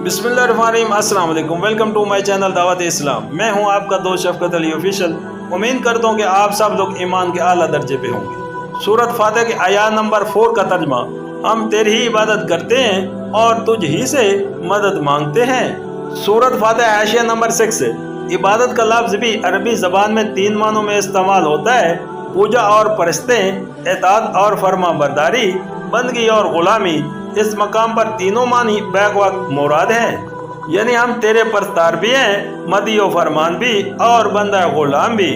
बिस्मिल्लाहिर्रहमानिर्रहीम, अस्सलाम वालेकुम। वेलकम टू माय चैनल दावत इस्लाम। मैं हूं आपका दोस्त शफकत अली ऑफिशियल। उम्मीद करता हूं कि आप सब लोग ईमान के आला दर्जे पे होंगे। सूरत फातिहा के आयत नंबर 4 का तर्जमा, हम तेरी ही इबादत करते हैं और तुझ ही से मदद मांगते हैं। सूरत फातिहा हाशिया नंबर 6। इबादत का लफ्ज़ भी अरबी ज़बान में 3 मानों में इस्तेमाल होता है: पूजा और परस्तें, इताअत और फर्मा बरदारी, बंदगी और गुलामी। इस मकाम पर तीनों मानी बैक वक्त मुराद हैं, यानी हम तेरे परस्तार भी हैं, मदी व फरमान भी और बंदा गुलाम भी।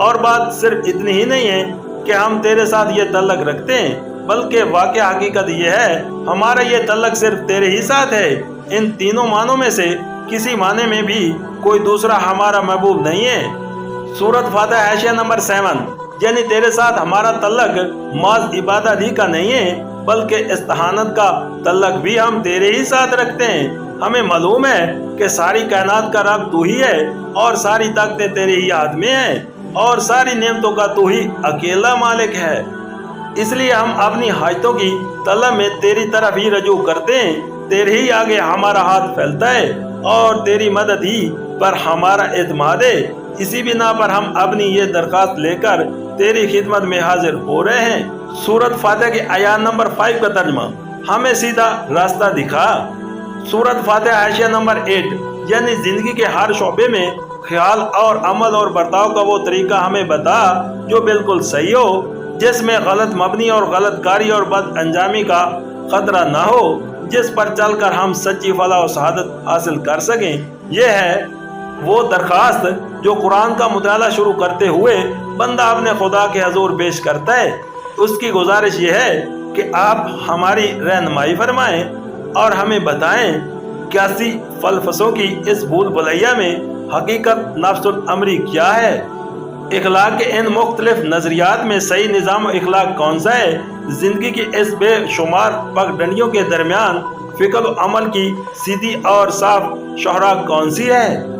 और बात सिर्फ इतनी ही नहीं है कि हम तेरे साथ ये तल्लक रखते हैं, बल्कि वाक़ई हकीकत ये है हमारा ये तल्लक सिर्फ तेरे ही साथ है। इन तीनों मानों में से किसी माने में भी कोई दूसरा हमारा महबूब नहीं है। सूरत फातिहा हाशिया नंबर 7, यानी तेरे साथ हमारा तल्लक माज इबादत ही का नहीं है, बल्कि इस्तिहानत का तल्लक भी हम तेरे ही साथ रखते हैं। हमें मालूम है कि सारी कायनात का रब तू ही है और सारी ताकतें तेरे ही हाथ में हैं और सारी नेमतों का तू ही अकेला मालिक है। इसलिए हम अपनी हाजतों की तलब में तेरी तरफ ही रजू करते हैं। तेरे ही आगे हमारा हाथ फैलता है और तेरी मदद ही पर हमारा एतमाद है। इसी बिना पर हम अपनी ये दरख्वास्त लेकर तेरी खिदमत में हाजिर हो रहे हैं। सूरत फातिहा के आयत नंबर 5 का तर्जमा, हमें सीधा रास्ता दिखा। सूरत फातिहा हाशिया नंबर 8, यानी जिंदगी के हर शोबे में ख्याल और अमल और बर्ताव का वो तरीका हमें बता जो बिल्कुल सही हो, जिसमें गलत मबनी और गलत कारी और बद अंजामी का खतरा ना हो, जिस पर चलकर हम सच्ची फलाह और शहादत हासिल कर सकें। यह है वो दरख्वास्त जो कुरान का मुताला शुरू करते हुए बंदा अपने खुदा के हजूर पेश करता है। उसकी गुजारिश ये है कि आप हमारी रहनुमाई फरमाएं और हमें बताएं क्यासी फलसफों की इस भूल भुलैया में हकीकत नफ्सुल अमरी क्या है। इखलाक के इन मुख्तलिफ नजरियात में सही निज़ाम इखलाक कौन सा है। जिंदगी की इस बेशुमार पगडंडियों के दरमियान फिक्र अमल की सीधी और साफ शोहरा कौन सी है।